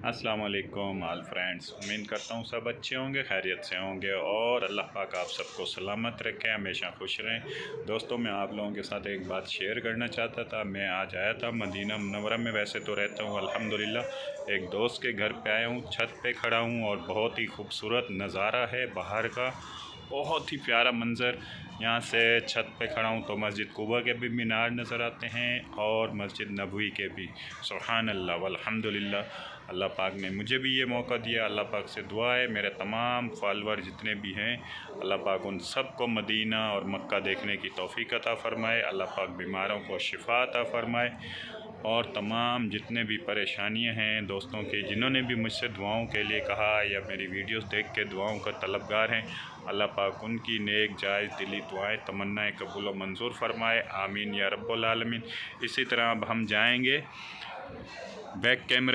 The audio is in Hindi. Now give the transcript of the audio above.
अस्सलाम वालेकुम ऑल फ्रेंड्स। उम्मीद करता हूँ सब अच्छे होंगे, खैरियत से होंगे और अल्लाह पाक आप सबको सलामत रखे, हमेशा खुश रहें। दोस्तों, मैं आप लोगों के साथ एक बात शेयर करना चाहता था। मैं आज आया था मदीना मुनव्वरा में, वैसे तो रहता हूँ अल्हम्दुलिल्लाह। एक दोस्त के घर पे आया हूँ, छत पे खड़ा हूँ और बहुत ही खूबसूरत नज़ारा है बाहर का, बहुत ही प्यारा मंज़र। यहाँ से छत पे खड़ा हूँ तो मस्जिद कुबा के भी मीनार नज़र आते हैं और मस्जिद नबवी के भी। सुभान अल्लाह वल्हम्दुलिल्लाह। अल्लाह पाक ने मुझे भी ये मौका दिया। अल्लाह पाक से दुआ है मेरे तमाम फॉलोअर जितने भी हैं, अल्लाह पाक उन सबको मदीना और मक्का देखने की तौफीक अता फ़रमाए। अल्लाह पाक बीमारों को शिफा अता फ़रमाए और तमाम जितने भी परेशानियां हैं दोस्तों की, जिन्होंने भी मुझसे दुआओं के लिए कहा या मेरी वीडियोस देख के दुआओं का तलबगार हैं, अल्लाह पाक उनकी नेक जायज़ दिली दुआएं तमन्नाएं कबूल व मंजूर फ़रमाए। आमीन या रब्बुल आलमीन। इसी तरह अब हम जाएंगे बैक कैमरे